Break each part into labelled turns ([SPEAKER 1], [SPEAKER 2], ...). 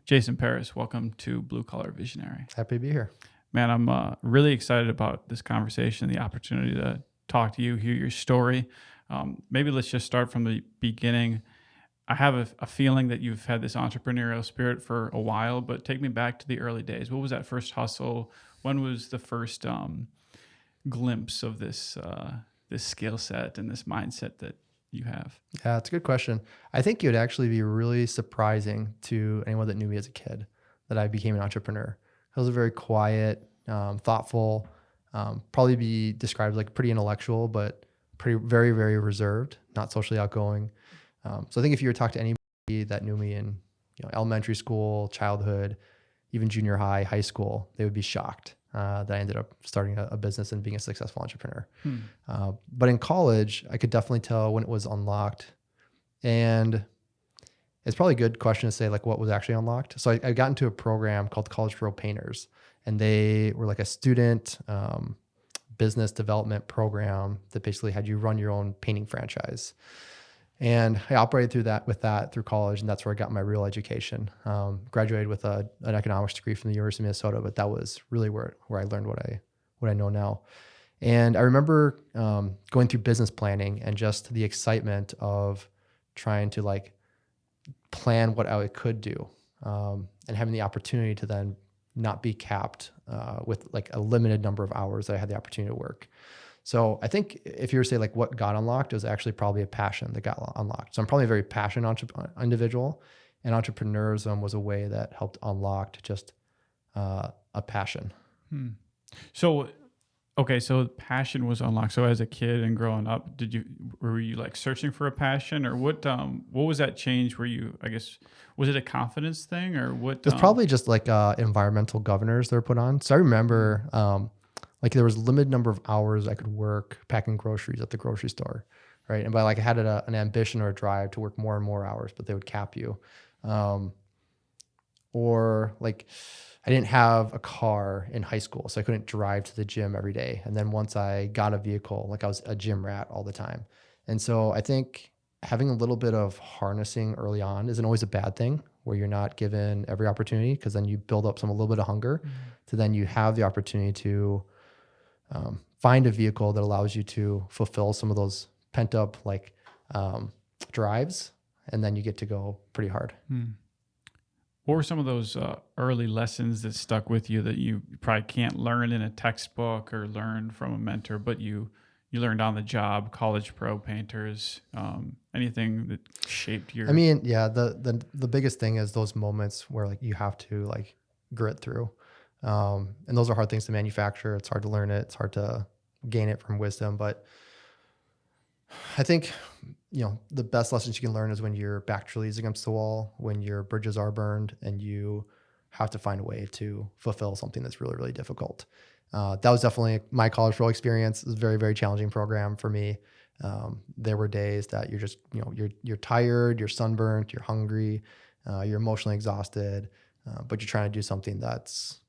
[SPEAKER 1] Jason Paris, welcome to Blue Collar Visionary.
[SPEAKER 2] Happy to be here.
[SPEAKER 1] Man, I'm really excited about this conversation, the opportunity to talk to you, hear your story. Maybe let's just start from the beginning. I have a feeling that you've had this entrepreneurial spirit for a while, but take me back to the early days. What was that first hustle? When was the first glimpse of this skill set and this mindset that you have?
[SPEAKER 2] Yeah, it's a good question. I think it would actually be really surprising to anyone that knew me as a kid that I became an entrepreneur. I was a very quiet, thoughtful, probably be described like pretty intellectual, but very, very reserved, not socially outgoing. So I think if you were to talk to anybody that knew me in elementary school, childhood, even junior high, high school, they would be shocked that I ended up starting a business and being a successful entrepreneur. But in college, I could definitely tell when it was unlocked. And it's probably a good question to say like what was actually unlocked. So I got into a program called College Pro Painters, and they were like a student business development program that basically had you run your own painting franchise. And I operated through college, and that's where I got my real education. Graduated with an economics degree from the University of Minnesota, but that was really where I learned what I know now. And I remember going through business planning and just the excitement of trying to like plan what I could do, and having the opportunity to then not be capped with like a limited number of hours that I had the opportunity to work. So I think if you were to say like what got unlocked, it was actually probably a passion that got unlocked. So I'm probably a very passionate individual, and entrepreneurism was a way that helped unlock just a passion.
[SPEAKER 1] So passion was unlocked. So as a kid and growing up, were you like searching for a passion, or what was that change? Were you, I guess, was it a confidence thing, or what?
[SPEAKER 2] It's probably just like environmental governors that were put on. So I remember like there was a limited number of hours I could work packing groceries at the grocery store, right? And by like I had an ambition or a drive to work more and more hours, but they would cap you. Or like I didn't have a car in high school, so I couldn't drive to the gym every day. And then once I got a vehicle, like I was a gym rat all the time. And so I think having a little bit of harnessing early on isn't always a bad thing, where you're not given every opportunity, because then you build up a little bit of hunger to then you have the opportunity to find a vehicle that allows you to fulfill some of those pent up like drives, and then you get to go pretty hard.
[SPEAKER 1] What were some of those early lessons that stuck with you that you probably can't learn in a textbook or learn from a mentor, but you learned on the job? College Pro Painters, anything that shaped your?
[SPEAKER 2] I mean, yeah, the biggest thing is those moments where like you have to like grit through. And those are hard things to manufacture. It's hard to learn it. It's hard to gain it from wisdom. But I think, the best lessons you can learn is when your back truly is against the wall, when your bridges are burned, and you have to find a way to fulfill something that's really, really difficult. That was definitely my college pro experience. It was a very, very challenging program for me. There were days that you're just, you're tired, you're sunburnt, you're hungry, you're emotionally exhausted, but you're trying to do something that's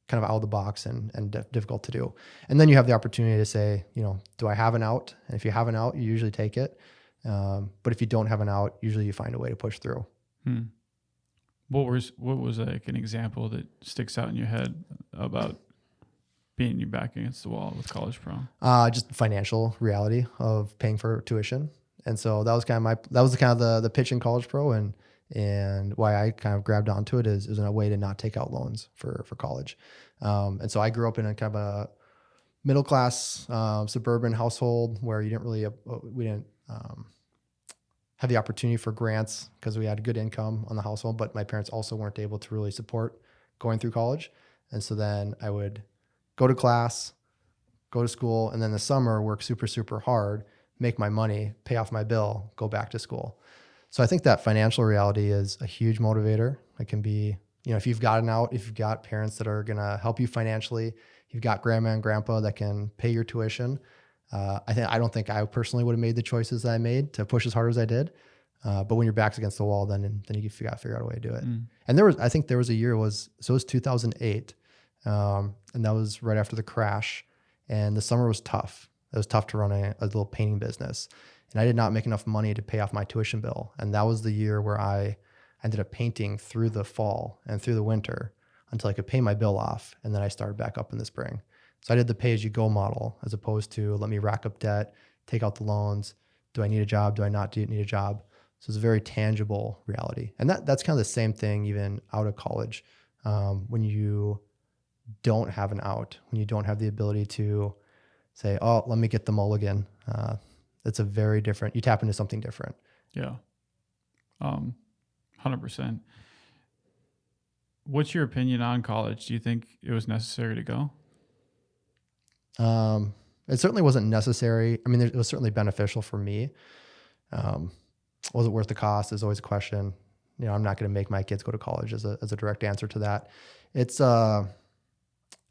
[SPEAKER 2] kind of out of the box and difficult to do. And then you have the opportunity to say, do I have an out? And if you have an out, you usually take it. But if you don't have an out, usually you find a way to push through.
[SPEAKER 1] What was like an example that sticks out in your head about being your back against the wall with College Pro?
[SPEAKER 2] Just the financial reality of paying for tuition. And so that was kind of the pitch in College Pro, and why I kind of grabbed onto it is a way to not take out loans for college. And so I grew up in a kind of a middle class suburban household where we didn't have the opportunity for grants because we had a good income on the household, but my parents also weren't able to really support going through college. And so then I would go to class, go to school, and then the summer work super, super hard, make my money, pay off my bill, go back to school. So I think that financial reality is a huge motivator. It can be, if you've got an out, if you've got parents that are going to help you financially, you've got grandma and grandpa that can pay your tuition. I don't think I personally would have made the choices that I made to push as hard as I did. But when your back's against the wall, then you got to figure out a way to do it. And I think there was a year, it was 2008. And that was right after the crash, and the summer was tough. It was tough to run a little painting business, and I did not make enough money to pay off my tuition bill. And that was the year where I ended up painting through the fall and through the winter until I could pay my bill off. And then I started back up in the spring. So I did the pay-as-you-go model as opposed to let me rack up debt, take out the loans. Do I need a job? Do I not need a job? So it's a very tangible reality. And that's kind of the same thing even out of college. When you don't have an out, when you don't have the ability to say, oh, let me get the mulligan. It's a very different, you tap into something different.
[SPEAKER 1] Yeah. 100%. What's your opinion on college? Do you think it was necessary to go?
[SPEAKER 2] It certainly wasn't necessary. I mean, it was certainly beneficial for me. Was it worth the cost is always a question. I'm not going to make my kids go to college as a direct answer to that. It's a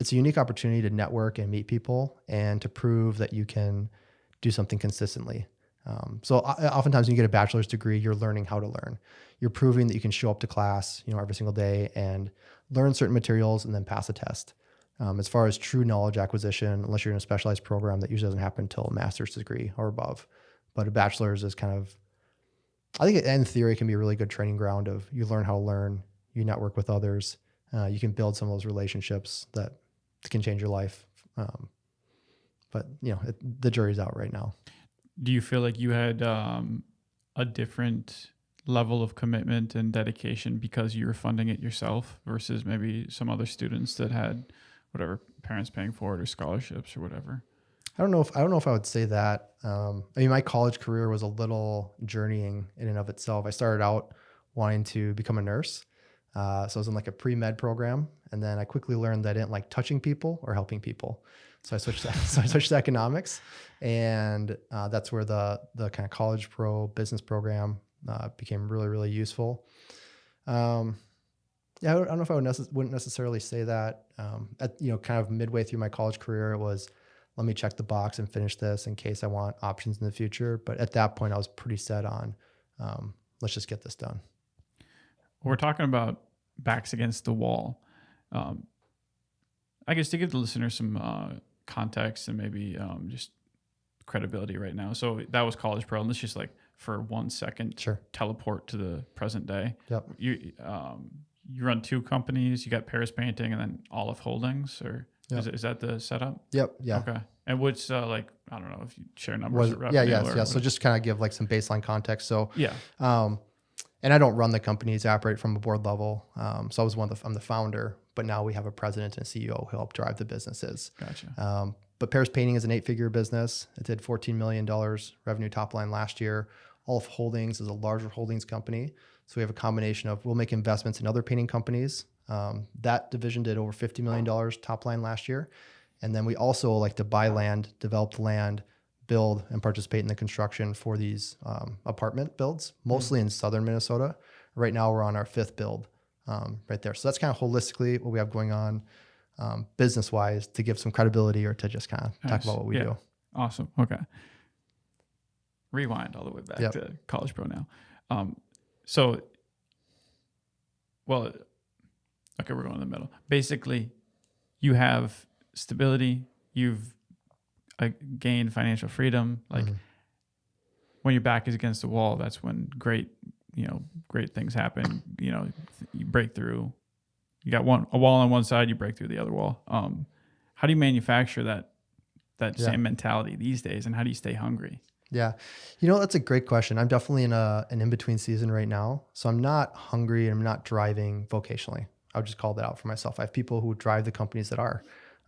[SPEAKER 2] unique opportunity to network and meet people and to prove that you can do something consistently. So oftentimes when you get a bachelor's degree, you're learning how to learn. You're proving that you can show up to class, every single day and learn certain materials and then pass a test. As far as true knowledge acquisition, unless you're in a specialized program, that usually doesn't happen until a master's degree or above. But a bachelor's is kind of, I think in theory, can be a really good training ground of you learn how to learn, you network with others, you can build some of those relationships that can change your life. But the jury's out right now.
[SPEAKER 1] Do you feel like you had a different level of commitment and dedication because you were funding it yourself versus maybe some other students that had whatever parents paying for it or scholarships or whatever?
[SPEAKER 2] I don't know if I would say that. My college career was a little journeying in and of itself. I started out wanting to become a nurse. So I was in like a pre-med program, and then I quickly learned that I didn't like touching people or helping people. So I switched to economics, and that's where the kind of college pro business program became really, really useful. I don't know if I wouldn't necessarily say that. Kind of midway through my college career, it was, let me check the box and finish this in case I want options in the future. But at that point, I was pretty set on, let's just get this done.
[SPEAKER 1] We're talking about backs against the wall. I guess to give the listener some context and maybe just credibility right now. So that was college pro, and let's just for 1 second,
[SPEAKER 2] Sure,
[SPEAKER 1] teleport to the present day.
[SPEAKER 2] Yep.
[SPEAKER 1] You run two companies. You got Paris Painting and then Olive Holdings, or
[SPEAKER 2] Yep.
[SPEAKER 1] is that the setup?
[SPEAKER 2] Yep. Yeah.
[SPEAKER 1] Okay. And what's I don't know if you share numbers or revenue.
[SPEAKER 2] Yeah. So just kind of give some baseline context. So
[SPEAKER 1] yeah.
[SPEAKER 2] And I don't run the companies. I operate from a board level. So I was I'm the founder, but now we have a president and a CEO who help drive the businesses.
[SPEAKER 1] Gotcha.
[SPEAKER 2] But Paris Painting is an 8-figure business. It did $14 million revenue top line last year. Olive Holdings is a larger holdings company. So we have a combination of, we'll make investments in other painting companies. That division did over $50 million top line last year. And then we also like to buy land, develop land, build and participate in the construction for these apartment builds, mostly in southern Minnesota. Right now we're on our 5th build right there. So that's kind of holistically what we have going on business-wise, to give some credibility or to just kind of talk about what we do.
[SPEAKER 1] Awesome. Okay. Rewind all the way back to College Pro now. Okay, we're going in the middle. Basically, you have stability, you've gained financial freedom. When your back is against the wall, that's when great things happen. You break through. You got a wall on one side, you break through the other wall. How do you manufacture that same mentality these days, and how do you stay hungry?
[SPEAKER 2] Yeah. That's a great question. I'm definitely in an in-between season right now. So I'm not hungry and I'm not driving vocationally. I would just call that out for myself. I have people who drive the companies that are,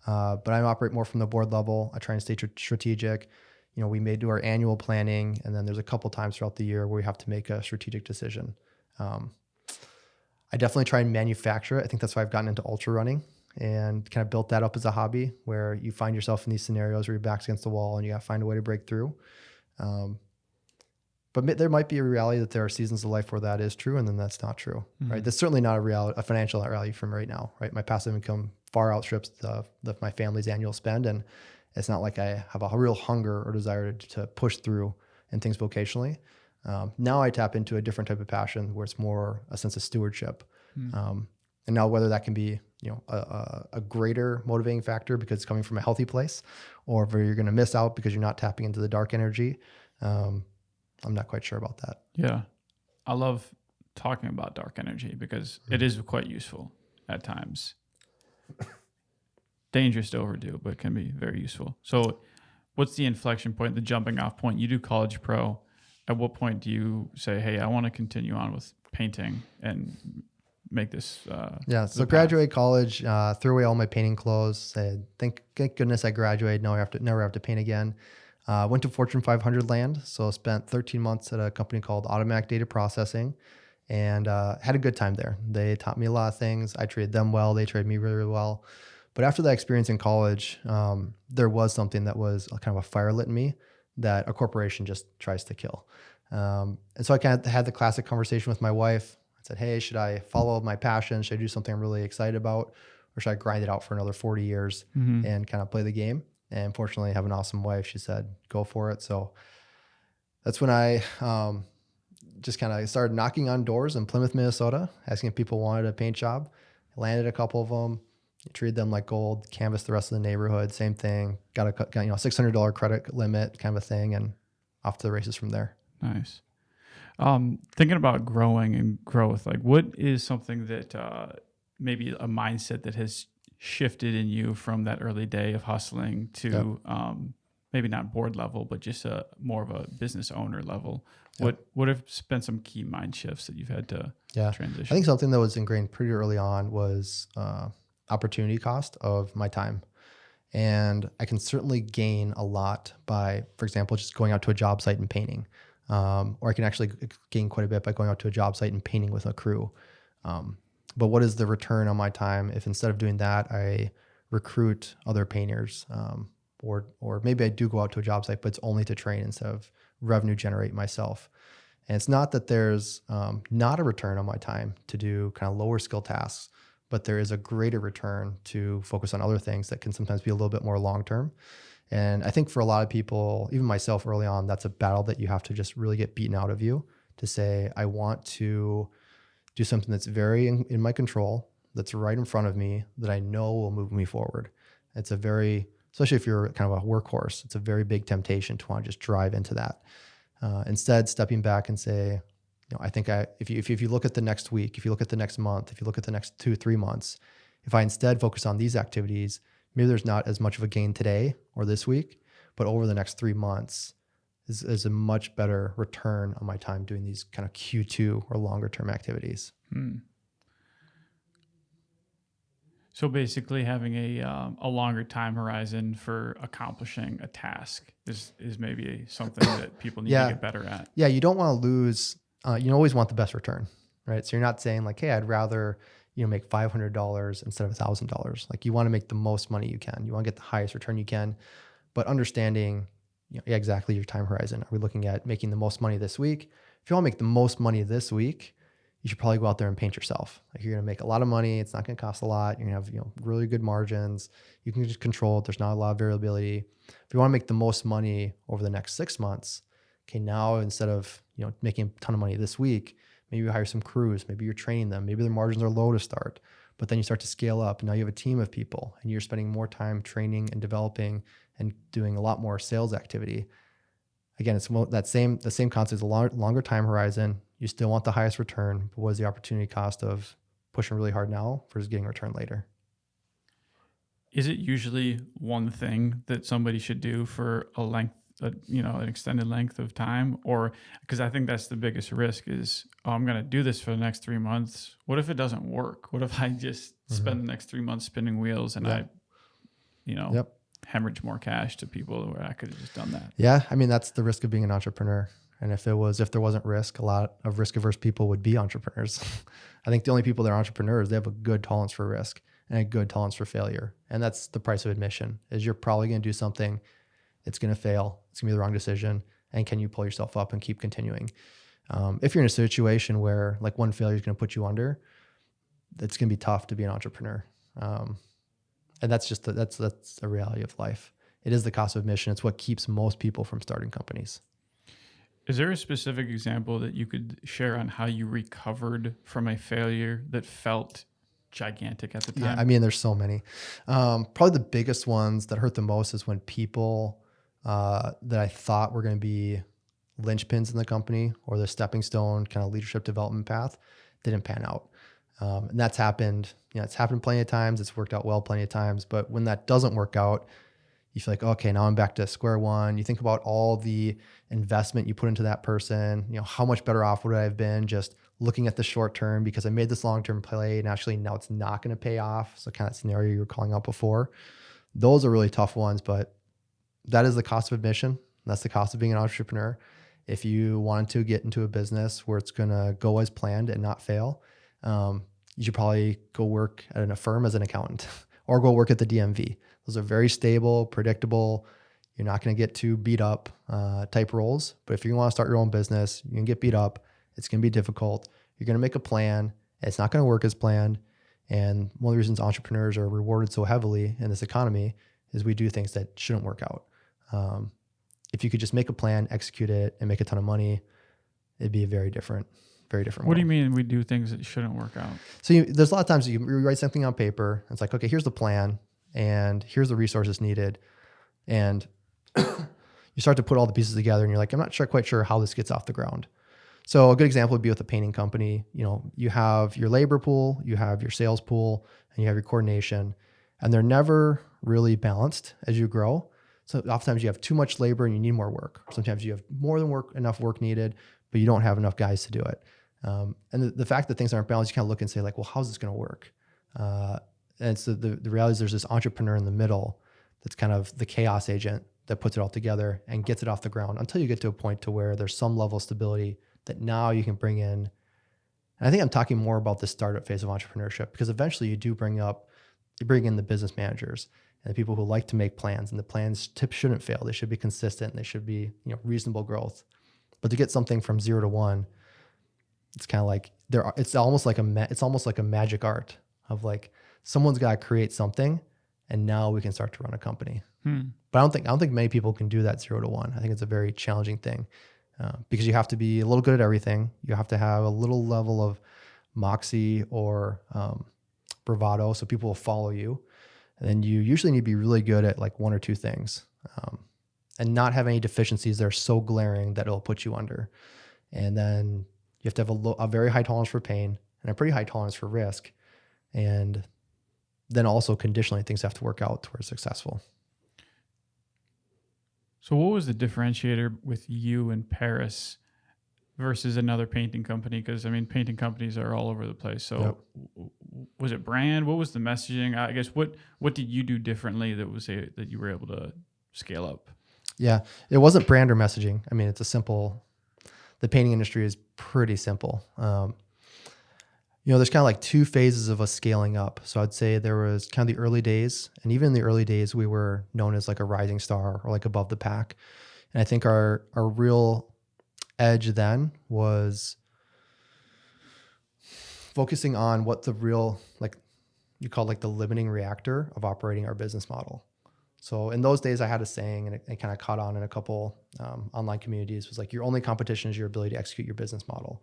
[SPEAKER 2] but I operate more from the board level. I try and stay strategic. We may do our annual planning, and then there's a couple times throughout the year where we have to make a strategic decision. I definitely try and manufacture it. I think that's why I've gotten into ultra running and kind of built that up as a hobby, where you find yourself in these scenarios where your back's against the wall and you got to find a way to break through. But there might be a reality that there are seasons of life where that is true, and then that's not true, right? That's certainly not a financial reality for me right now, right? My passive income far outstrips my family's annual spend, and it's not like I have a real hunger or desire to push through and things vocationally. Now I tap into a different type of passion where it's more a sense of stewardship. And now whether that can be, a greater motivating factor because it's coming from a healthy place, or if you're going to miss out because you're not tapping into the dark energy, I'm not quite sure about that.
[SPEAKER 1] Yeah. I love talking about dark energy because it is quite useful at times. Dangerous to overdo, but can be very useful. So what's the inflection point, the jumping off point? You do College Pro. At what point do you say, hey, I want to continue on with painting and make this?
[SPEAKER 2] So graduate college, threw away all my painting clothes. Said, thank goodness I graduated. Never have to paint again. Went to Fortune 500 land. So spent 13 months at a company called Automatic Data Processing, and had a good time there. They taught me a lot of things. I treated them well. They treated me really, really well. But after that experience in college, there was something that was kind of a fire lit in me that a corporation just tries to kill. And so I kind of had the classic conversation with my wife. I said, hey, should I follow my passion? Should I do something I'm really excited about? Or should I grind it out for another 40 years and kind of play the game? And fortunately, I have an awesome wife. She said, go for it. So that's when I just kind of started knocking on doors in Plymouth, Minnesota, asking if people wanted a paint job. I landed a couple of them. Treated them like gold, canvassed the rest of the neighborhood, same thing, got $600 credit limit kind of a thing, and off to the races from there.
[SPEAKER 1] Nice. Thinking about growing and growth, like what is something that maybe a mindset that has shifted in you from that early day of hustling to maybe not board level, but just more of a business owner level? What have been some key mind shifts that you've had to transition?
[SPEAKER 2] I think something that was ingrained pretty early on was opportunity cost of my time. And I can certainly gain a lot by, for example, just going out to a job site and painting. Or I can actually gain quite a bit by going out to a job site and painting with a crew. But what is the return on my time if instead of doing that, I recruit other painters? Or maybe I do go out to a job site, but it's only to train instead of revenue generate myself. And it's not that there's not a return on my time to do kind of lower skill tasks, but there is a greater return to focus on other things that can sometimes be a little bit more long-term. And I think for a lot of people, even myself early on, that's a battle that you have to just really get beaten out of you to say, I want to do something that's very in my control, that's right in front of me, that I know will move me forward. It's a very, especially if you're kind of a workhorse, it's a very big temptation to want to just drive into that. Instead, stepping back and say, I think if you look at the next week, if you look at the next month, if you look at the next 2-3 months, if I instead focus on these activities, maybe there's not as much of a gain today or this week, but over the next 3 months is a much better return on my time doing these kind of Q2 or longer term activities.
[SPEAKER 1] So basically having a longer time horizon for accomplishing a task is maybe something that people need to get better at.
[SPEAKER 2] Yeah, you don't want to lose. You always want the best return, right? So you're not saying like, hey, I'd rather make $500 instead of $1,000. Like you want to make the most money you can. You want to get the highest return you can, but understanding exactly your time horizon. Are we looking at making the most money this week? If you want to make the most money this week, you should probably go out there and paint yourself. Like you're going to make a lot of money. It's not going to cost a lot. You're going to have really good margins. You can just control it. There's not a lot of variability. If you want to make the most money over the next 6 months, okay, now instead of making a ton of money this week, maybe you hire some crews, maybe you're training them, maybe their margins are low to start, but then you start to scale up. Now you have a team of people and you're spending more time training and developing and doing a lot more sales activity. Again, it's the same concept as a longer time horizon. You still want the highest return, but what is the opportunity cost of pushing really hard now versus getting a return later?
[SPEAKER 1] Is it usually one thing that somebody should do for an extended length of time? Or because I think that's the biggest risk is, I'm going to do this for the next 3 months. What if it doesn't work? What if I just spend the next 3 months spinning wheels and I hemorrhage more cash to people where I could have just done that?
[SPEAKER 2] Yeah. I mean, that's the risk of being an entrepreneur. And if there wasn't risk, a lot of risk averse people would be entrepreneurs. I think the only people that are entrepreneurs, they have a good tolerance for risk and a good tolerance for failure. And that's the price of admission, is you're probably going to do something. It's going to fail. It's going to be the wrong decision. And can you pull yourself up and keep continuing? If you're in a situation where like one failure is going to put you under, it's going to be tough to be an entrepreneur. And that's a reality of life. It is the cost of admission. It's what keeps most people from starting companies.
[SPEAKER 1] Is there a specific example that you could share on how you recovered from a failure that felt gigantic at the time?
[SPEAKER 2] Yeah, I mean, there's so many. Probably the biggest ones that hurt the most is when people that I thought were going to be linchpins in the company or the stepping stone kind of leadership development path didn't pan out. And that's happened, it's happened plenty of times. It's worked out well plenty of times. But when that doesn't work out, you feel like, okay, now I'm back to square one. You think about all the investment you put into that person, how much better off would I have been just looking at the short term because I made this long-term play and actually now it's not going to pay off. So kind of scenario you were calling out before. Those are really tough ones, but that is the cost of admission. That's the cost of being an entrepreneur. If you wanted to get into a business where it's going to go as planned and not fail, you should probably go work at a firm as an accountant or go work at the DMV. Those are very stable, predictable. You're not going to get too beat up type roles. But if you want to start your own business, you can get beat up. It's going to be difficult. You're going to make a plan. It's not going to work as planned. And one of the reasons entrepreneurs are rewarded so heavily in this economy is we do things that shouldn't work out. If you could just make a plan, execute it, and make a ton of money, it'd be a very different
[SPEAKER 1] What
[SPEAKER 2] world.
[SPEAKER 1] do you mean we do things that shouldn't work out?
[SPEAKER 2] So there's a lot of times you write something on paper. And it's like, okay, here's the plan, and here's the resources needed, and you start to put all the pieces together, and you're like, I'm not quite sure how this gets off the ground. So a good example would be with a painting company. You have your labor pool, you have your sales pool, and you have your coordination, and they're never really balanced as you grow. So oftentimes you have too much labor and you need more work. Sometimes you have more than enough work needed, but you don't have enough guys to do it. And the fact that things aren't balanced, you kind of look and say like, well, how's this going to work? And so the reality is there's this entrepreneur in the middle that's kind of the chaos agent that puts it all together and gets it off the ground until you get to a point to where there's some level of stability that now you can bring in. And I think I'm talking more about the startup phase of entrepreneurship, because eventually you bring in the business managers and the people who like to make plans, and the plans shouldn't fail. They should be consistent. They should be, reasonable growth. But to get something from 0 to 1, it's kind of like it's almost like a magic art of like someone's got to create something, and now we can start to run a company. But I don't think many people can do that 0 to 1. I think it's a very challenging thing because you have to be a little good at everything. You have to have a little level of moxie or bravado, so people will follow you. And then you usually need to be really good at like one or two things, and not have any deficiencies that are so glaring that it'll put you under. And then you have to have a very high tolerance for pain and a pretty high tolerance for risk. And then also conditionally, things have to work out to where it's successful.
[SPEAKER 1] So what was the differentiator with you and Paris versus another painting company? Because painting companies are all over the place. So was it brand? What was the messaging? I guess what did you do differently that you were able to scale up?
[SPEAKER 2] Yeah, it wasn't brand or messaging. The painting industry is pretty simple. There's kind of like two phases of us scaling up. So I'd say there was kind of the early days, and even in the early days, we were known as like a rising star or like above the pack. And I think our real edge then was focusing on what the real, like you call like the limiting reactor of operating our business model. So in those days I had a saying, and it kind of caught on in a couple online communities, was like, your only competition is your ability to execute your business model.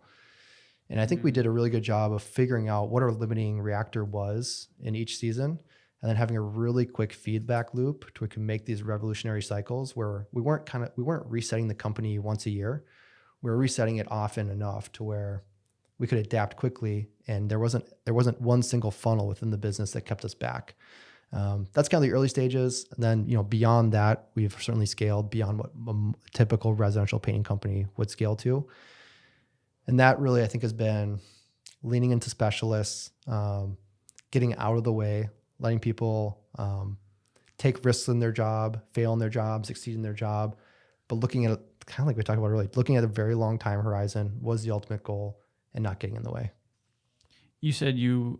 [SPEAKER 2] And I think we did a really good job of figuring out what our limiting reactor was in each season, and then having a really quick feedback loop to we can make these revolutionary cycles where we weren't resetting the company once a year. We were resetting it often enough to where we could adapt quickly, and there wasn't one single funnel within the business that kept us back. That's kind of the early stages. And then, beyond that, we've certainly scaled beyond what a typical residential painting company would scale to. And that really, I think, has been leaning into specialists, getting out of the way, letting people take risks in their job, fail in their job, succeed in their job, but looking at it, kind of like we talked about earlier, looking at a very long time horizon was the ultimate goal, and not getting in the way.
[SPEAKER 1] You said you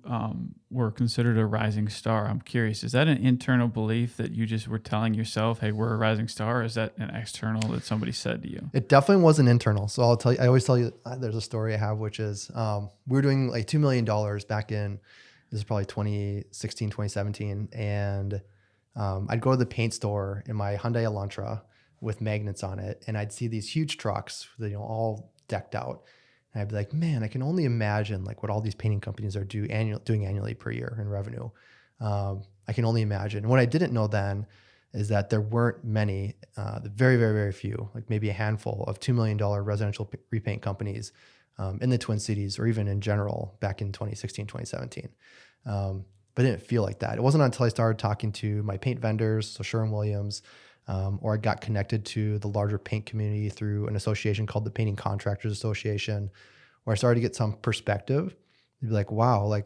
[SPEAKER 1] were considered a rising star. I'm curious, is that an internal belief that you just were telling yourself, hey, we're a rising star? Or is that an external that somebody said to you?
[SPEAKER 2] It definitely wasn't internal. So I always tell you, there's a story I have, which is we were doing like $2 million back in, this is probably 2016, 2017. And I'd go to the paint store in my Hyundai Elantra with magnets on it. And I'd see these huge trucks, all decked out. And I'd be like, man, I can only imagine like what all these painting companies are doing annually per year in revenue. I can only imagine. And what I didn't know then is that there weren't many, the very, very, very few, like maybe a handful of $2 million residential repaint companies in the Twin Cities or even in general back in 2016, 2017. But it didn't feel like that. It wasn't until I started talking to my paint vendors, so Sherwin-Williams, or I got connected to the larger paint community through an association called the Painting Contractors Association, where I started to get some perspective. You'd be like, wow, like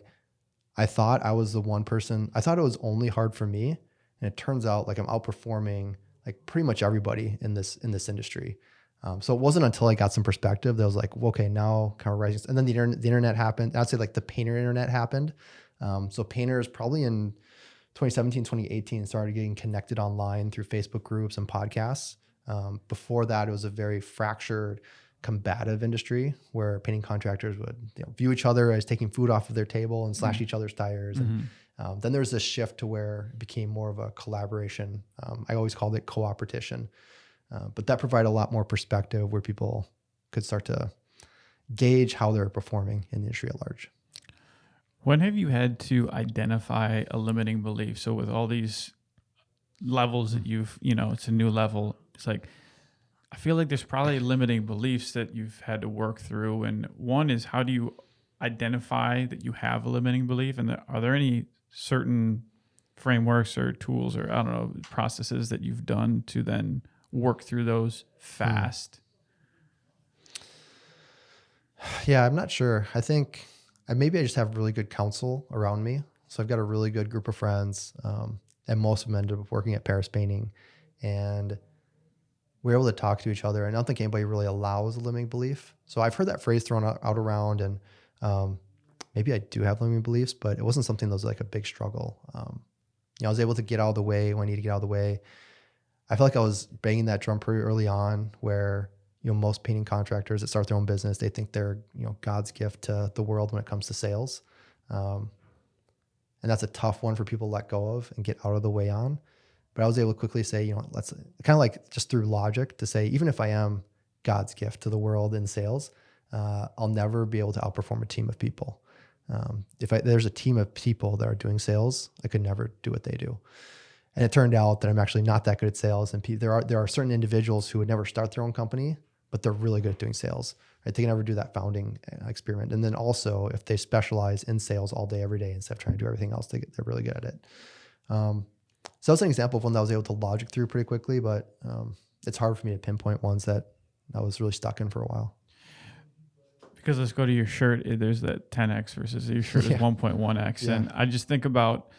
[SPEAKER 2] I thought I was the one person, I thought it was only hard for me. And it turns out like I'm outperforming like pretty much everybody in this industry. So it wasn't until I got some perspective that I was like, well, okay, now kind of rising. And then the internet happened. I'd say like the painter internet happened. So painters probably in 2017, 2018 started getting connected online through Facebook groups and podcasts. Before that, it was a very fractured, combative industry where painting contractors would view each other as taking food off of their table and slash each other's tires.
[SPEAKER 1] Mm-hmm.
[SPEAKER 2] And then there's this shift to where it became more of a collaboration. I always called it cooperation. But that provided a lot more perspective where people could start to gauge how they're performing in the industry at large.
[SPEAKER 1] When have you had to identify a limiting belief? So with all these levels that it's a new level. It's like, I feel like there's probably limiting beliefs that you've had to work through. And one is, how do you identify that you have a limiting belief? And are there any certain frameworks or tools or, I don't know, processes that you've done to then work through those fast?
[SPEAKER 2] Yeah, I'm not sure. I think maybe I just have really good counsel around me. So I've got a really good group of friends, and most of them ended up working at Paris Painting, and we're able to talk to each other. And I don't think anybody really allows a limiting belief. So I've heard that phrase thrown out around, and maybe I do have limiting beliefs, but it wasn't something that was like a big struggle. I was able to get out of the way when I need to get out of the way. I feel like I was banging that drum pretty early on, where most painting contractors that start their own business, they think they're God's gift to the world when it comes to sales, and that's a tough one for people to let go of and get out of the way on. But I was able to quickly say, let's kind of like just through logic to say, even if I am God's gift to the world in sales, I'll never be able to outperform a team of people. If there's a team of people that are doing sales, I could never do what they do. And it turned out that I'm actually not that good at sales. And there are certain individuals who would never start their own company, but they're really good at doing sales. Right? They can never do that founding experiment. And then also, if they specialize in sales all day, every day, instead of trying to do everything else, they're really good at it. So that's an example of one that I was able to logic through pretty quickly, but it's hard for me to pinpoint ones that I was really stuck in for a while.
[SPEAKER 1] Because let's go to your shirt. There's that 10x versus your shirt is 1.1x. Yeah. And I just think about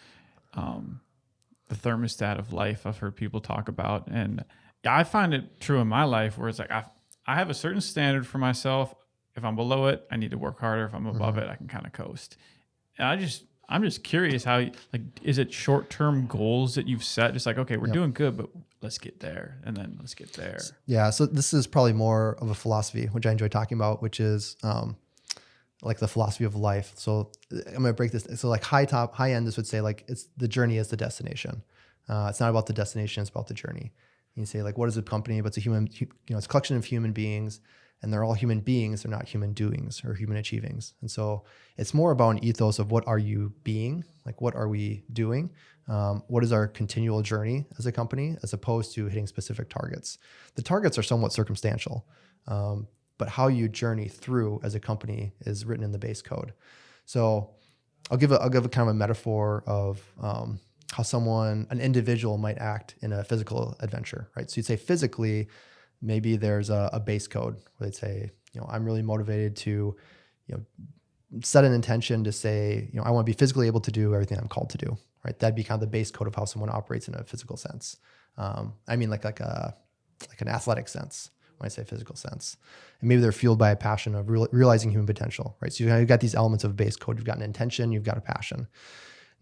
[SPEAKER 1] the thermostat of life I've heard people talk about. And I find it true in my life where it's like I have a certain standard for myself. If I'm below it, I need to work harder. If I'm above it, I can kind of coast. And I'm just curious how, is it short-term goals that you've set? Just like, okay, we're doing good, but let's get there, and then let's get there.
[SPEAKER 2] Yeah. So this is probably more of a philosophy, which I enjoy talking about, which is like the philosophy of life. So I'm going to break this. So like high end, this would say like it's the journey is the destination. It's not about the destination. It's about the journey. You say like, what is a company? But it's a it's a collection of human beings, and they're all human beings. They're not human doings or human achievings. And so it's more about an ethos of what are you being? Like, what are we doing? What is our continual journey as a company, as opposed to hitting specific targets? The targets are somewhat circumstantial, but how you journey through as a company is written in the base code. So I'll give a kind of a metaphor of how an individual might act in a physical adventure, right? So you'd say physically, maybe there's a base code where they'd say, I'm really motivated to, set an intention to say, I want to be physically able to do everything I'm called to do, right? That'd be kind of the base code of how someone operates in a physical sense. I mean, like an athletic sense when I say physical sense. And maybe they're fueled by a passion of realizing human potential, right? So you've got these elements of base code. You've got an intention, you've got a passion.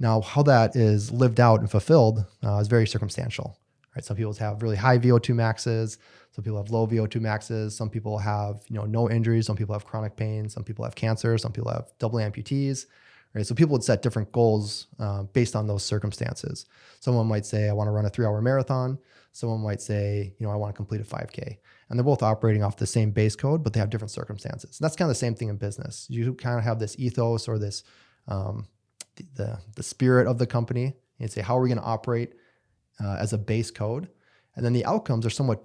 [SPEAKER 2] Now, how that is lived out and fulfilled is very circumstantial, right? Some people have really high VO2 maxes. Some people have low VO2 maxes. Some people have, no injuries. Some people have chronic pain. Some people have cancer. Some people have double amputees, right? So people would set different goals based on those circumstances. Someone might say, I want to run a 3-hour marathon. Someone might say, I want to complete a 5K. And they're both operating off the same base code, but they have different circumstances. And that's kind of the same thing in business. You kind of have this ethos or this, the spirit of the company. You'd say, how are we going to operate as a base code, and then the outcomes are somewhat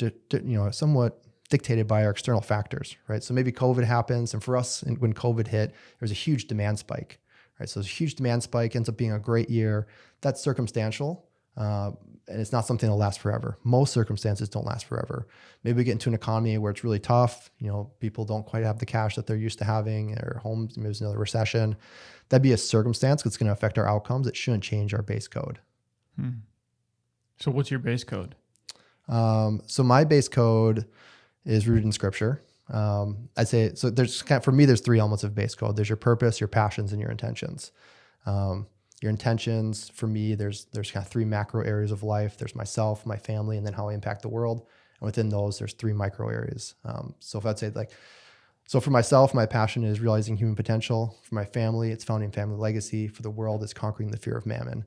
[SPEAKER 2] dictated by our external factors, right? So maybe COVID happens, and for us, when COVID hit, there was a huge demand spike, right? So there's a huge demand spike, ends up being a great year. That's circumstantial, and it's not something that'll last forever. Most circumstances don't last forever. Maybe we get into an economy where it's really tough. People don't quite have the cash that they're used to having, or homes, maybe there's another recession. That'd be a circumstance that's going to affect our outcomes. It shouldn't change our base code.
[SPEAKER 1] So what's your base code?
[SPEAKER 2] So my base code is rooted in scripture. I'd say, so for me, there's three elements of base code. There's your purpose, your passions, and your intentions. Your intentions, for me, there's kind of three macro areas of life. There's myself, my family, and then how I impact the world. And within those, there's three micro areas. So if I'd say so for myself, my passion is realizing human potential. For my family, it's founding family legacy. For the world, it's conquering the fear of mammon.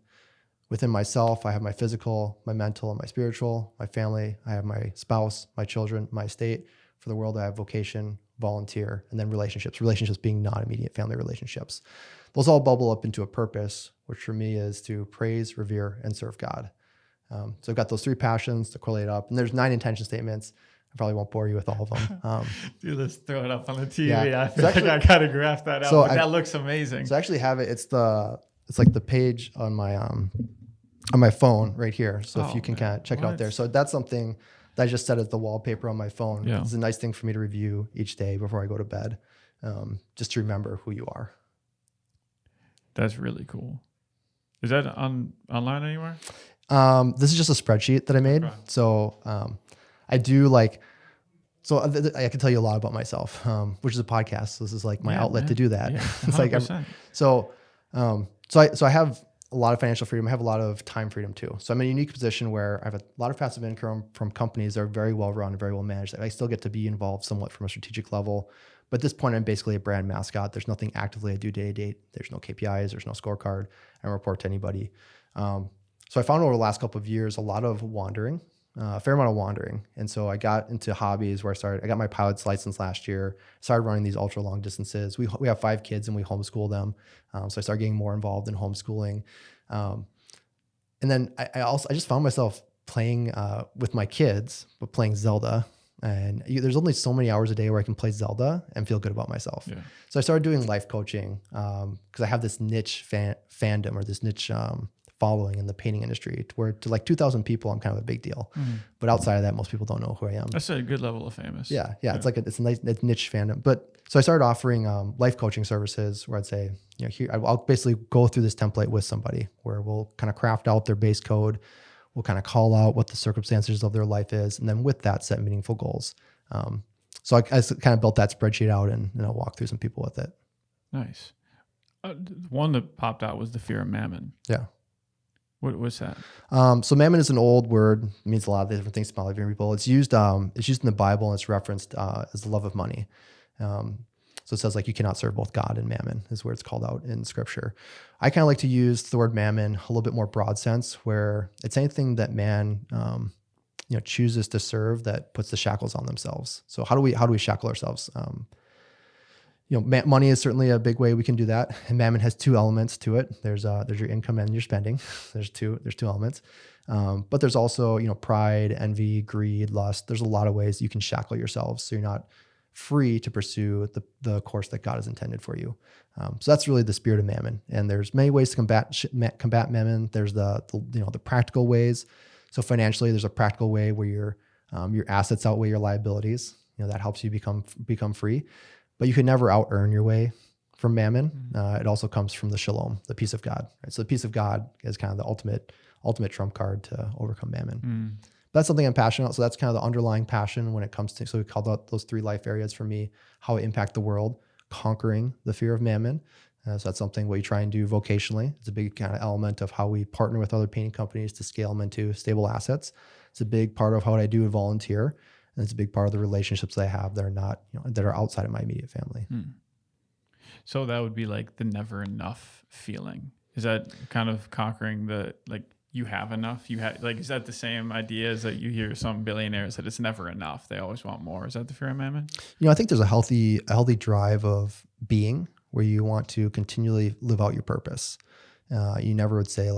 [SPEAKER 2] Within myself, I have my physical, my mental, and my spiritual. My family, I have my spouse, my children, my estate. For the world, I have vocation, volunteer, and then relationships. Relationships being non-immediate family relationships. Those all bubble up into a purpose, which for me is to praise, revere, and serve God. So I've got those three passions to correlate up. And there's 9 intention statements. I probably won't bore you with all of them.
[SPEAKER 1] Dude, let's throw it up on the TV.
[SPEAKER 2] Yeah.
[SPEAKER 1] I feel like I gotta graph that out.
[SPEAKER 2] So
[SPEAKER 1] But that looks amazing.
[SPEAKER 2] So I actually have it. It's like the page on my phone right here. So if you can kind of check it out there. So that's something that I just set as the wallpaper on my phone.
[SPEAKER 1] Yeah.
[SPEAKER 2] It's a nice thing for me to review each day before I go to bed, just to remember who you are.
[SPEAKER 1] That's really cool. Is that online anywhere?
[SPEAKER 2] This is just a spreadsheet that I made. Okay. So I do I can tell you a lot about myself, which is a podcast. So this is like my outlet to do that.
[SPEAKER 1] Yeah,
[SPEAKER 2] it's like, so I have a lot of financial freedom. I have a lot of time freedom too. So I'm in a unique position where I have a lot of passive income from companies that are very well run and very well managed. I still get to be involved somewhat from a strategic level. But at this point, I'm basically a brand mascot. There's nothing actively I do day to day. There's no KPIs. There's no scorecard. I don't report to anybody. So I found over the last couple of years, a lot of wandering, a fair amount of wandering. And so I got into hobbies where I got my pilot's license last year, started running these ultra long distances. We have 5 kids and we homeschool them. So I started getting more involved in homeschooling. And then I just found myself playing with my kids, but playing Zelda. And there's only so many hours a day where I can play Zelda and feel good about myself. Yeah. So I started doing life coaching because I have this niche fandom or this niche following in the painting industry to like 2,000 people, I'm kind of a big deal. Mm-hmm. But outside of that, most people don't know who I am.
[SPEAKER 1] That's a good level of famous.
[SPEAKER 2] Yeah. It's a nice niche fandom. But so I started offering life coaching services where I'd say, here I'll basically go through this template with somebody where we'll kind of craft out their base code. We'll kind of call out what the circumstances of their life is, and then with that, set meaningful goals. So I kind of built that spreadsheet out, and I'll walk through some people with it.
[SPEAKER 1] Nice. One that popped out was the fear of mammon.
[SPEAKER 2] Yeah.
[SPEAKER 1] What was that?
[SPEAKER 2] So mammon is an old word. It means a lot of different things to a lot of people. It's used in the Bible, and it's referenced as the love of money. So it says you cannot serve both God and mammon is where it's called out in scripture. I kind of like to use the word mammon a little bit more broad sense where it's anything that man, chooses to serve that puts the shackles on themselves. So how do we shackle ourselves? Money is certainly a big way we can do that. And mammon has 2 elements to it. There's your income and your spending. There's two elements. But there's also, pride, envy, greed, lust. There's a lot of ways you can shackle yourselves. So you're not free to pursue the course that God has intended for you. So that's really the spirit of mammon. And there's many ways to combat mammon. There's the practical ways. So financially, there's a practical way where your assets outweigh your liabilities. That helps you become free. But you can never out earn your way from mammon. It also comes from the shalom, the peace of God. Right? So the peace of God is kind of the ultimate trump card to overcome mammon. That's something I'm passionate about. So that's kind of the underlying passion when it comes to, so we called out those 3 life areas for me, how I impact the world, conquering the fear of mammon. So that's something we try and do vocationally. It's a big kind of element of how we partner with other painting companies to scale them into stable assets. It's a big part of what I do volunteer. And it's a big part of the relationships that I have that are not, that are outside of my immediate family.
[SPEAKER 1] So that would be like the never enough feeling. Is that kind of conquering you have enough? Is that the same idea as that you hear some billionaires that it's never enough? They always want more. Is that the fear of mammon?
[SPEAKER 2] I think there's a healthy drive of being where you want to continually live out your purpose. You never would say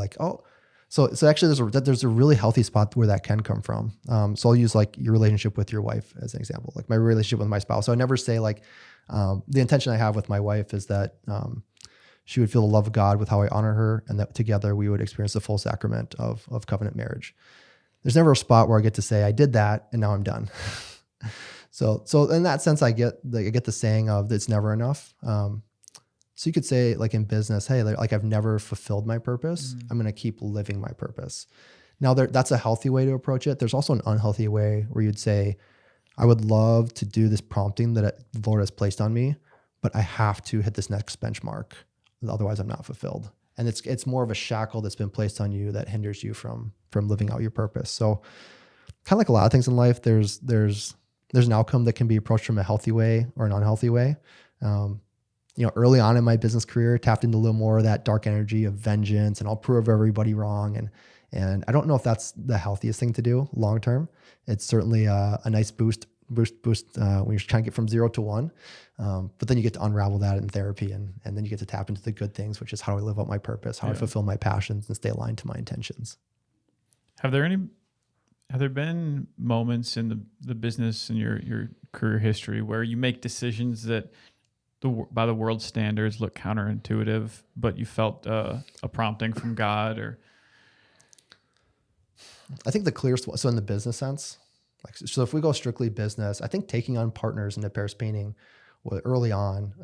[SPEAKER 2] So actually there's a really healthy spot where that can come from. So I'll use like your relationship with your wife as an example, like my relationship with my spouse. So I never say like, the intention I have with my wife is that, she would feel the love of God with how I honor her, and that together we would experience the full sacrament of covenant marriage. There's never a spot where I get to say I did that and now I'm done. So in that sense, I get the saying of it's never enough. So you could say like in business, hey, like I've never fulfilled my purpose. I'm going to keep living my purpose. Now that's a healthy way to approach it. There's also an unhealthy way where you'd say, I would love to do this prompting that the Lord has placed on me, but I have to hit this next benchmark. Otherwise I'm not fulfilled. And it's more of a shackle that's been placed on you that hinders you from living out your purpose. So kind of like a lot of things in life, there's an outcome that can be approached from a healthy way or an unhealthy way. Early on in my business career, tapped into a little more of that dark energy of vengeance and I'll prove everybody wrong. And I don't know if that's the healthiest thing to do long term. It's certainly a nice boost when you're trying to get from 0 to 1. But then you get to unravel that in therapy and then you get to tap into the good things, which is how do I live out my purpose, how I fulfill my passions and stay aligned to my intentions.
[SPEAKER 1] Have there been moments in the business and your career history where you make decisions that by the world's standards look counterintuitive, but you felt a prompting from God? Or
[SPEAKER 2] I think the clearest one, so in the business sense, so if we go strictly business, I think taking on partners into Paris painting early on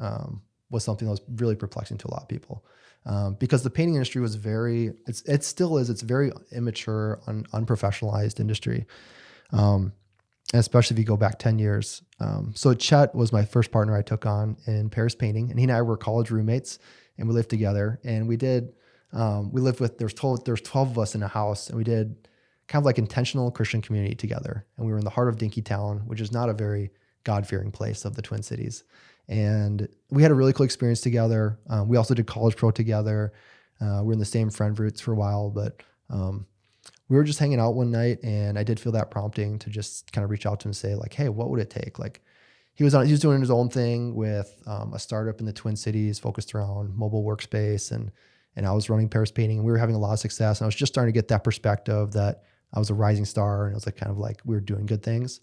[SPEAKER 2] was something that was really perplexing to a lot of people, because the painting industry was it still is, it's very immature, unprofessionalized industry. And especially if you go back 10 years. So Chet was my first partner I took on in Paris painting, and he and I were college roommates and we lived together, and we lived with, there's 12 of us in a house, and we did kind of like intentional Christian community together. And we were in the heart of Dinkytown, which is not a very God-fearing place of the Twin Cities. And we had a really cool experience together. We also did college pro together. We were in the same friend groups for a while, but we were just hanging out one night, and I did feel that prompting to just kind of reach out to him and say like, hey, what would it take? Like he was doing his own thing with a startup in the Twin Cities focused around mobile workspace, and I was running Paris painting, and we were having a lot of success. And I was just starting to get that perspective that I was a rising star, and it was like kind of like we were doing good things.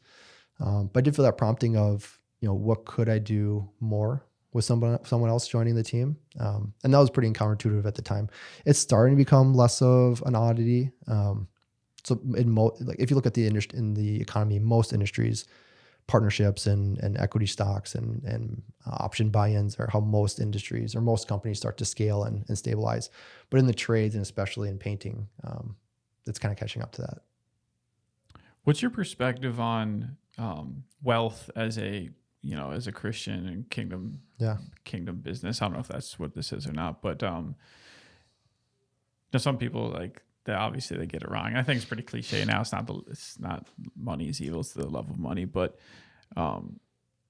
[SPEAKER 2] But I did feel that prompting of, what could I do more with someone else joining the team? And that was pretty counterintuitive at the time. It's starting to become less of an oddity. So if you look at in the economy, most industries, partnerships and equity stocks and option buy-ins are how most industries or most companies start to scale and stabilize. But in the trades, and especially in painting, it's kind of catching up to that.
[SPEAKER 1] What's your perspective on wealth as a Christian and kingdom business? I don't know if that's what this is or not, but some people like that. Obviously, they get it wrong. I think it's pretty cliche now. It's not money is evil. It's the love of money. But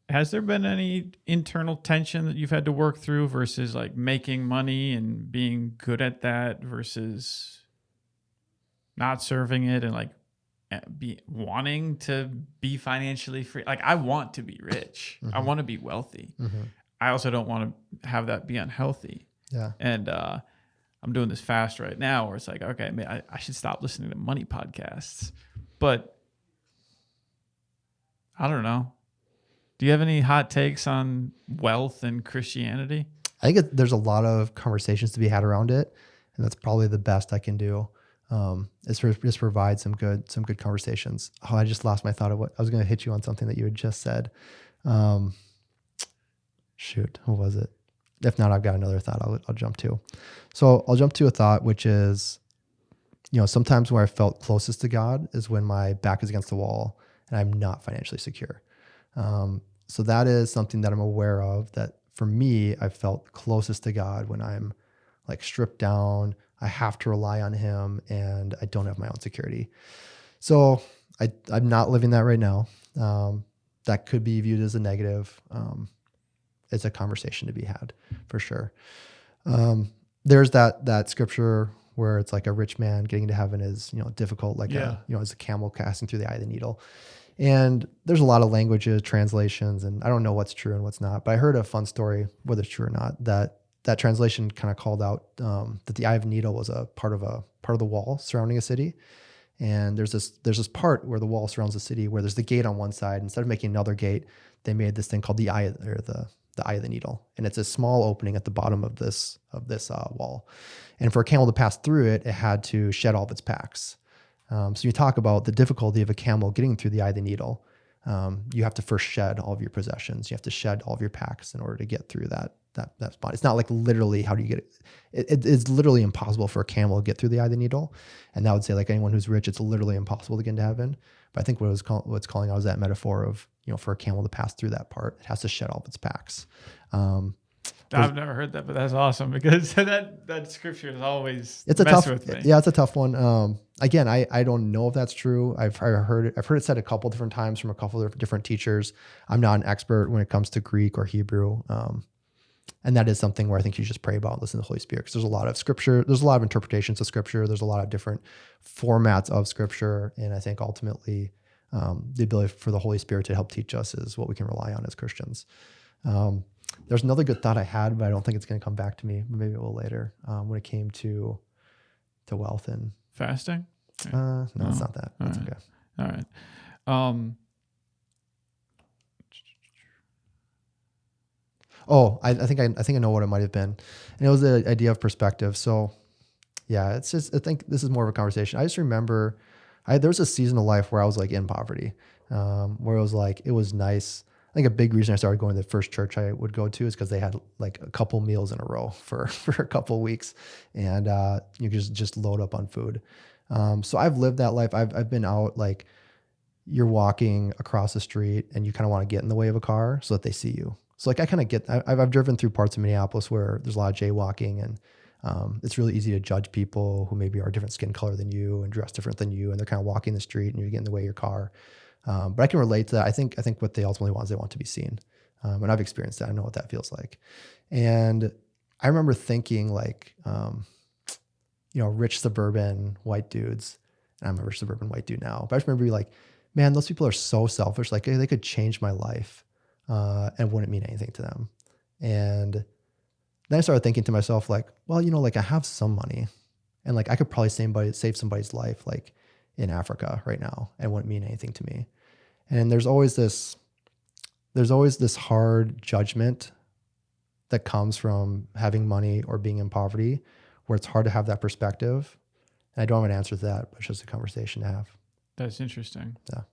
[SPEAKER 1] has there been any internal tension that you've had to work through versus like making money and being good at that versus not serving it and like wanting to be financially free? Like I want to be rich. Mm-hmm. I want to be wealthy. Mm-hmm. I also don't want to have that be unhealthy. Yeah. And I'm doing this fast right now where it's like, okay, I should stop listening to money podcasts. But I don't know. Do you have any hot takes on wealth and Christianity?
[SPEAKER 2] I think there's a lot of conversations to be had around it, and that's probably the best I can do. Is just provide some good conversations. Oh, I just lost my thought of what I was going to hit you on something that you had just said. Shoot, what was it? If not, I've got another thought I'll jump to. So I'll jump to a thought, which is, sometimes where I felt closest to God is when my back is against the wall and I'm not financially secure. So that is something that I'm aware of, that for me, I felt closest to God when I'm like stripped down. I have to rely on him and I don't have my own security. So I'm not living that right now. That could be viewed as a negative. It's a conversation to be had for sure. There's that scripture where it's like a rich man getting to heaven is, difficult, like as a camel casting through the eye of the needle. And there's a lot of languages, translations, and I don't know what's true and what's not, but I heard a fun story, whether it's true or not, that that translation kind of called out that the eye of a needle was a part of the wall surrounding a city. And there's this part where the wall surrounds the city where there's the gate on one side. Instead of making another gate, they made this thing called the eye of the needle, and it's a small opening at the bottom of this wall. And for a camel to pass through it, it had to shed all of its packs. So you talk about the difficulty of a camel getting through the eye of the needle. You have to first shed all of your possessions. You have to shed all of your packs in order to get through that spot. It's not like literally how do you get it? It's literally impossible for a camel to get through the eye of the needle. And that would say like anyone who's rich, it's literally impossible to get into heaven. But I think what's calling out is that metaphor of, for a camel to pass through that part, it has to shed all of its packs.
[SPEAKER 1] I've never heard that, but that's awesome because that scripture is always
[SPEAKER 2] it's a
[SPEAKER 1] mess
[SPEAKER 2] tough
[SPEAKER 1] with me.
[SPEAKER 2] Yeah, it's a tough one. Again, I don't know if that's true. I've heard it said a couple different times from a couple of different teachers. I'm not an expert when it comes to Greek or Hebrew. And that is something where I think you just pray about and listen to the Holy Spirit, because there's a lot of scripture. There's a lot of interpretations of scripture. There's a lot of different formats of scripture. And I think ultimately the ability for the Holy Spirit to help teach us is what we can rely on as Christians. There's another good thought I had, but I don't think it's going to come back to me. Maybe it will later when it came to wealth and
[SPEAKER 1] fasting.
[SPEAKER 2] No, it's not that. That's okay.
[SPEAKER 1] All right.
[SPEAKER 2] I think I know what it might have been, and it was the idea of perspective. So, yeah, it's just I think this is more of a conversation. I just remember there was a season of life where I was like in poverty, where it was like it was nice. I think a big reason I started going to the first church I would go to is because they had like a couple meals in a row for a couple of weeks, and you could just load up on food. So I've lived that life. I've been out, like you're walking across the street and you kind of want to get in the way of a car so that they see you. So like I kind of get, I've driven through parts of Minneapolis where there's a lot of jaywalking, and it's really easy to judge people who maybe are a different skin color than you and dress different than you, and they're kind of walking the street and you get in the way of your car. But I can relate to that. I think what they ultimately want is they want to be seen. And I've experienced that. I know what that feels like. And I remember thinking like, rich suburban white dudes, and I'm a rich suburban white dude now, but I just remember being like, man, those people are so selfish. Like they could change my life. And wouldn't mean anything to them. And then I started thinking to myself, like, well, like I have some money, and like I could probably save somebody's life, like in Africa right now, and it wouldn't mean anything to me. And there's always this hard judgment that comes from having money or being in poverty, where it's hard to have that perspective. And I don't have an answer to that, but it's just a conversation to have.
[SPEAKER 1] That's interesting.
[SPEAKER 2] Yeah.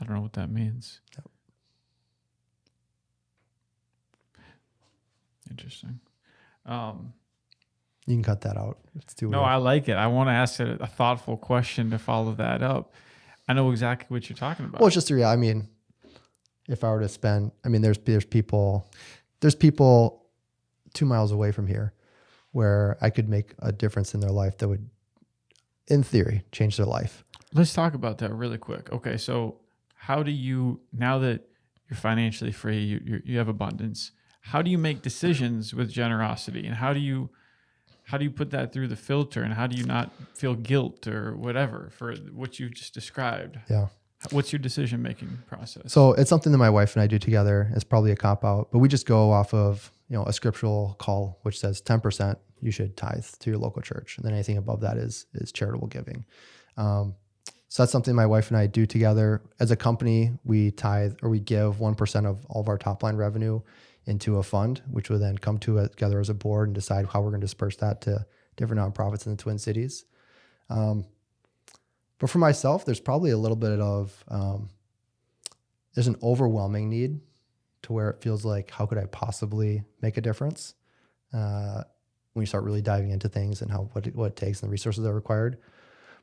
[SPEAKER 1] I don't know what that means.
[SPEAKER 2] Yep.
[SPEAKER 1] Interesting.
[SPEAKER 2] You can cut that out. It's too
[SPEAKER 1] No,
[SPEAKER 2] weird.
[SPEAKER 1] I like it. I want to ask a thoughtful question to follow that up. I know exactly what you're talking about.
[SPEAKER 2] Well, it's just I mean, if I were to spend, there's people 2 miles away from here where I could make a difference in their life that would, in theory, change their life.
[SPEAKER 1] Let's talk about that really quick. Okay, so how do you, now that you're financially free, you have abundance, how do you make decisions with generosity, and how do you put that through the filter, and how do you not feel guilt or whatever for what you just described?
[SPEAKER 2] Yeah.
[SPEAKER 1] What's your decision-making process?
[SPEAKER 2] So it's something that my wife and I do together. It's probably a cop-out, but we just go off of, a scriptural call, which says 10% you should tithe to your local church. And then anything above that is charitable giving. So that's something my wife and I do together. As a company, we tithe, or we give 1% of all of our top line revenue into a fund, which will then come together as a board and decide how we're going to disperse that to different nonprofits in the Twin Cities. But for myself, there's probably a little bit of, there's an overwhelming need to where it feels like, how could I possibly make a difference? When you start really diving into things and what it takes and the resources that are required.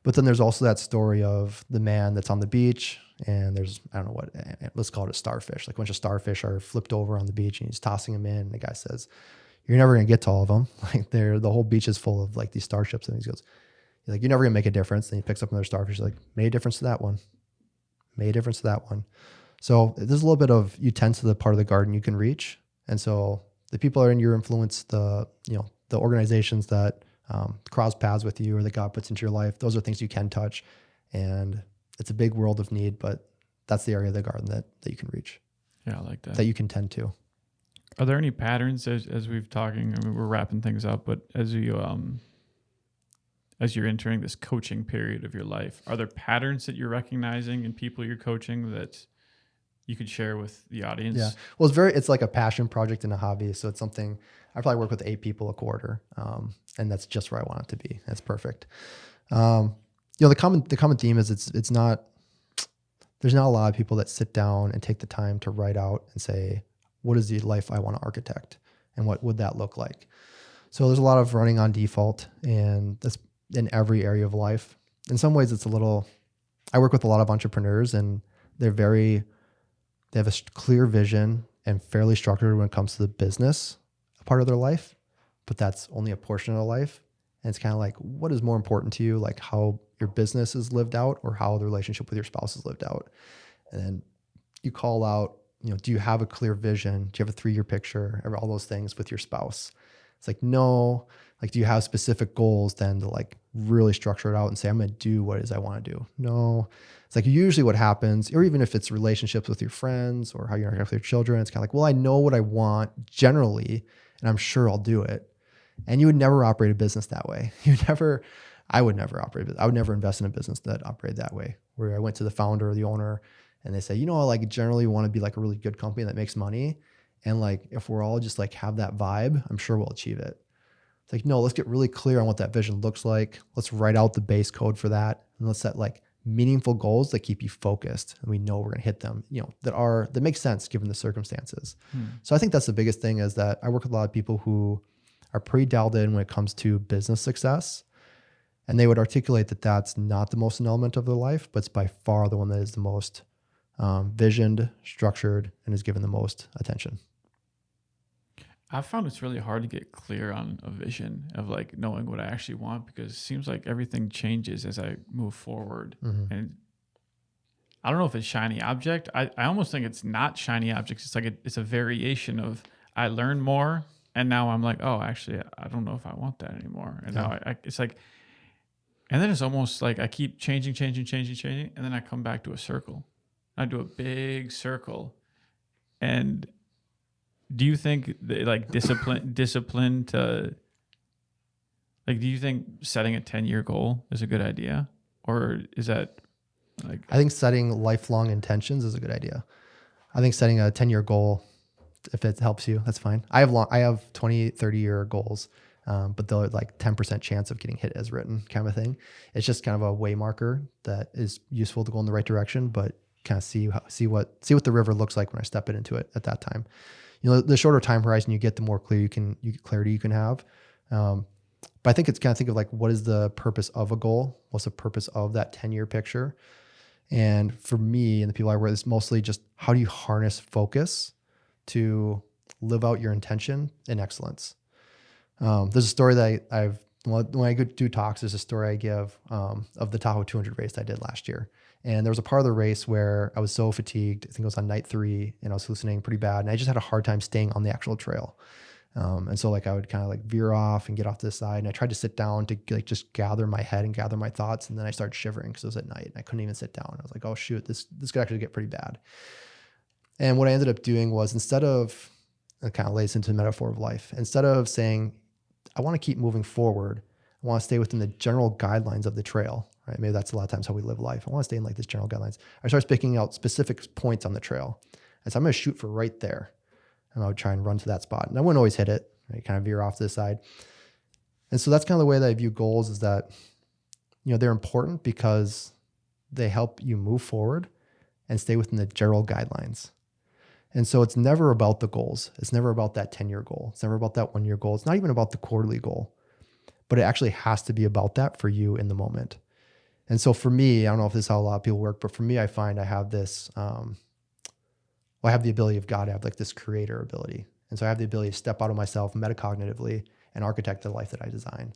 [SPEAKER 2] But then there's also that story of the man that's on the beach, and there's, I don't know what, let's call it a starfish. Like a bunch of starfish are flipped over on the beach, and he's tossing them in. And the guy says, you're never going to get to all of them. Like the whole beach is full of like these starships. And he goes, you're never going to make a difference. And he picks up another starfish. He's like, made a difference to that one. Made a difference to that one. So there's a little bit of, you tend to the part of the garden you can reach. And so the people that are in your influence, the organizations that cross paths with you or that God puts into your life, those are things you can touch. And it's a big world of need, but that's the area of the garden that you can reach.
[SPEAKER 1] Yeah, I like that.
[SPEAKER 2] that you can tend to.
[SPEAKER 1] Are there any patterns as we've talking? I mean, we're wrapping things up, but as you're entering this coaching period of your life, are there patterns that you're recognizing in people you're coaching that you could share with the audience?
[SPEAKER 2] Yeah. Well, it's like a passion project and a hobby. So it's something I probably work with 8 people a quarter. And that's just where I want it to be. That's perfect. The common theme is it's not, there's not a lot of people that sit down and take the time to write out and say, what is the life I want to architect and what would that look like? So there's a lot of running on default, and that's in every area of life. In some ways I work with a lot of entrepreneurs, and they have a clear vision and fairly structured when it comes to the business part of their life, but that's only a portion of their life. And it's kind of like, what is more important to you? Like how your business is lived out or how the relationship with your spouse is lived out. And then you call out, do you have a clear vision? Do you have a 3-year picture? All those things with your spouse. It's like, no. Like, do you have specific goals then to like really structure it out and say, I'm going to do what it is I want to do? No. It's like usually what happens, or even if it's relationships with your friends or how you interact with your children, it's kind of like, well, I know what I want generally, and I'm sure I'll do it. And you would never operate a business that way. I would never invest in a business that operated that way, where I went to the founder or the owner and they say, I like generally want to be like a really good company that makes money. And like, if we're all just like have that vibe, I'm sure we'll achieve it. It's like, no, let's get really clear on what that vision looks like. Let's write out the base code for that. And let's set like meaningful goals that keep you focused. And we know we're going to hit them, that make sense given the circumstances. So I think that's the biggest thing, is that I work with a lot of people who are pretty dialed in when it comes to business success. And they would articulate that that's not the most element of their life, but it's by far the one that is the most visioned, structured, and is given the most attention.
[SPEAKER 1] I found it's really hard to get clear on a vision of like knowing what I actually want, because it seems like everything changes as I move forward.
[SPEAKER 2] Mm-hmm.
[SPEAKER 1] And I don't know if it's shiny object. I almost think it's not shiny objects. It's like it's a variation of I learn more, and now I'm like, oh, actually, I don't know if I want that anymore. And now it's like, and then it's almost like I keep changing, and then I come back to a circle. I do a big circle. And do you think that, like discipline to, like, do you think setting a 10-year goal is a good idea? Or is that like,
[SPEAKER 2] I think setting lifelong intentions is a good idea. I think setting a 10-year goal, if it helps you, that's fine. I have 20, 30-year goals, but they're like 10% chance of getting hit as written kind of thing. It's just kind of a way marker that is useful to go in the right direction, but kind of see what the river looks like when I step into it at that time. The shorter time horizon you get, the more clarity you can have. But I think it's kind of think of like, what is the purpose of a goal? What's the purpose of that 10-year picture? And for me and the people I work with, it's mostly just how do you harness focus to live out your intention in excellence. There's a story that when I go do talks, there's a story I give of the Tahoe 200 race I did last year. And there was a part of the race where I was so fatigued. I think it was on night 3, and I was hallucinating pretty bad. And I just had a hard time staying on the actual trail. And so like I would kind of like veer off and get off to the side. And I tried to sit down to like just gather my head and gather my thoughts. And then I started shivering because it was at night and I couldn't even sit down. I was like, oh shoot, this could actually get pretty bad. And what I ended up doing was, instead of, it kind of lays into the metaphor of life, instead of saying, I want to keep moving forward, I want to stay within the general guidelines of the trail, right? Maybe that's a lot of times how we live life. I want to stay in like this general guidelines. I started picking out specific points on the trail. And so I'm going to shoot for right there. And I would try and run to that spot. And I wouldn't always hit it. I kind of veer off to the side. And so that's kind of the way that I view goals, is that, they're important because they help you move forward and stay within the general guidelines. And so it's never about the goals. It's never about that 10-year goal. It's never about that 1-year goal. It's not even about the quarterly goal, but it actually has to be about that for you in the moment. And so for me, I don't know if this is how a lot of people work, but for me, I find I have this, I have the ability of God. I have like this creator ability. And so I have the ability to step out of myself metacognitively and architect the life that I design.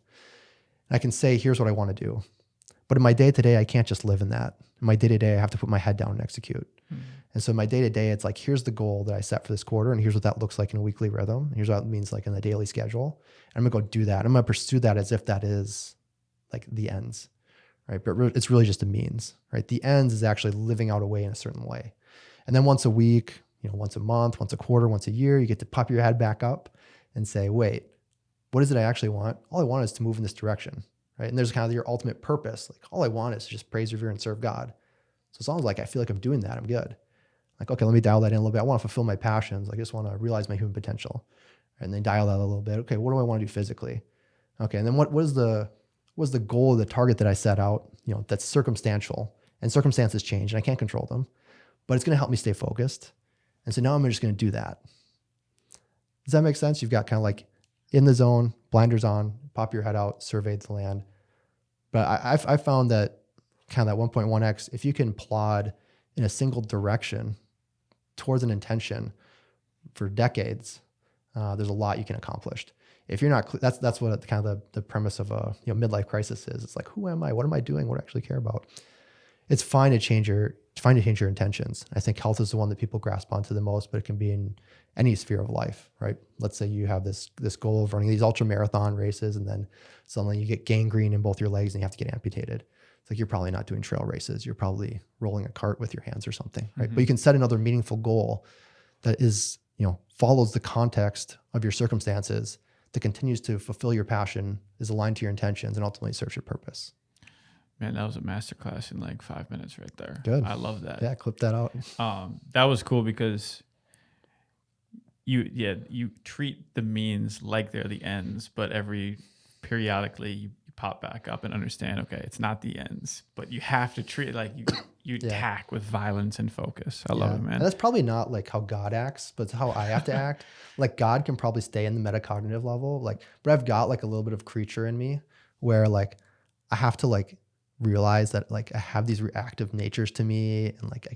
[SPEAKER 2] And I can say, here's what I want to do. But in my day-to-day, I can't just live in that. In my day-to-day, I have to put my head down and execute. Mm-hmm. And so in my day-to-day, it's like, here's the goal that I set for this quarter, and here's what that looks like in a weekly rhythm. And here's what it means like in the daily schedule. And I'm going to go do that. I'm going to pursue that as if that is like the ends, right? But it's really just a means, right? The ends is actually living out a way in a certain way. And then once a week, once a month, once a quarter, once a year, you get to pop your head back up and say, wait, what is it I actually want? All I want is to move in this direction, right? And there's kind of your ultimate purpose. Like all I want is to just praise, revere, and serve God. So as long as like I feel like I'm doing that, I'm good. Like, okay, let me dial that in a little bit. I want to fulfill my passions. I just want to realize my human potential. And then dial that a little bit. Okay, what do I want to do physically? Okay, and then what was the goal, the target that I set out, that's circumstantial. And circumstances change and I can't control them, but it's going to help me stay focused. And so now I'm just going to do that. Does that make sense? You've got kind of like in the zone, blinders on, pop your head out, survey the land. But I found that kind of that 1.1x, if you can plod in a single direction towards an intention for decades, there's a lot you can accomplish. If you're not, that's what kind of the premise of a midlife crisis is. It's like, who am I? What am I doing? What do I actually care about? It's fine to change your intentions. I think health is the one that people grasp onto the most, but it can be in any sphere of life, right? Let's say you have this goal of running these ultra marathon races, and then suddenly you get gangrene in both your legs and you have to get amputated. It's like you're probably not doing trail races. You're probably rolling a cart with your hands or something, right? But you can set another meaningful goal that is, follows the context of your circumstances, that continues to fulfill your passion, is aligned to your intentions, and ultimately serves your purpose.
[SPEAKER 1] Man, that was a masterclass in like 5 minutes right there.
[SPEAKER 2] Good.
[SPEAKER 1] I love that.
[SPEAKER 2] Yeah, clip that out.
[SPEAKER 1] That was cool because you treat the means like they're the ends, but periodically you pop back up and understand, okay, it's not the ends, but you have to treat it like you attack with violence and focus. I love it, man.
[SPEAKER 2] And that's probably not like how God acts, but it's how I have to act. Like God can probably stay in the metacognitive level, but I've got like a little bit of creature in me where like I have to like realize that like I have these reactive natures to me, and like I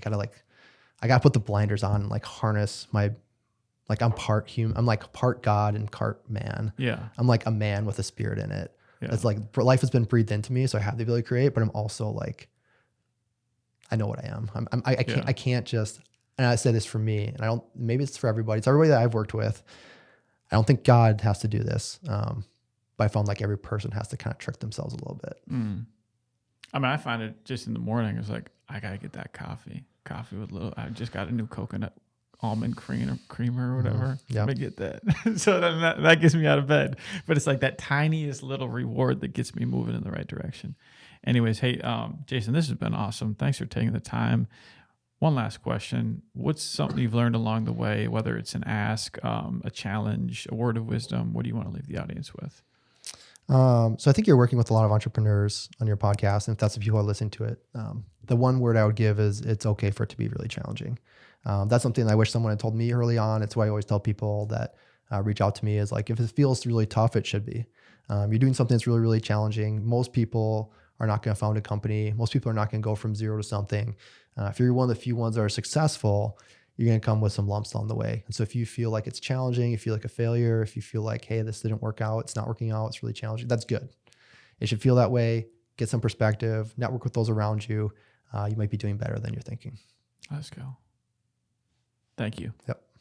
[SPEAKER 2] gotta put the blinders on and like harness my, like I'm part human, I'm like part God and part man.
[SPEAKER 1] Yeah.
[SPEAKER 2] I'm like a man with a spirit in it.
[SPEAKER 1] Yeah.
[SPEAKER 2] It's like life has been breathed into me, so I have the ability to create, but I'm also like, I know what I am. I can't just, and I say this for me, and maybe it's for everybody. It's everybody that I've worked with. I don't think God has to do this. But I found like every person has to kind of trick themselves a little bit.
[SPEAKER 1] I mean, I find it just in the morning. It's like, I got to get that coffee with I just got a new coconut almond creamer or whatever. Let me get that. So then that gets me out of bed. But it's like that tiniest little reward that gets me moving in the right direction. Anyways, hey, Jason, this has been awesome. Thanks for taking the time. One last question. What's something you've learned along the way, whether it's an ask, a challenge, a word of wisdom? What do you want to leave the audience with?
[SPEAKER 2] So I think you're working with a lot of entrepreneurs on your podcast. And if that's the people who are listening to it, the one word I would give is it's okay for it to be really challenging. That's something I wish someone had told me early on. It's why I always tell people that reach out to me is like, if it feels really tough, it should be. You're doing something that's really, really challenging. Most people are not going to found a company. Most people are not going to go from zero to something. If you're one of the few ones that are successful, you're going to come with some lumps along the way. And so if you feel like it's challenging, you feel like a failure, if you feel like, hey, this didn't work out, it's not working out, it's really challenging, that's good. It should feel that way. Get some perspective, network with those around you. You might be doing better than you're thinking.
[SPEAKER 1] Let's go. Thank you.
[SPEAKER 2] Yep.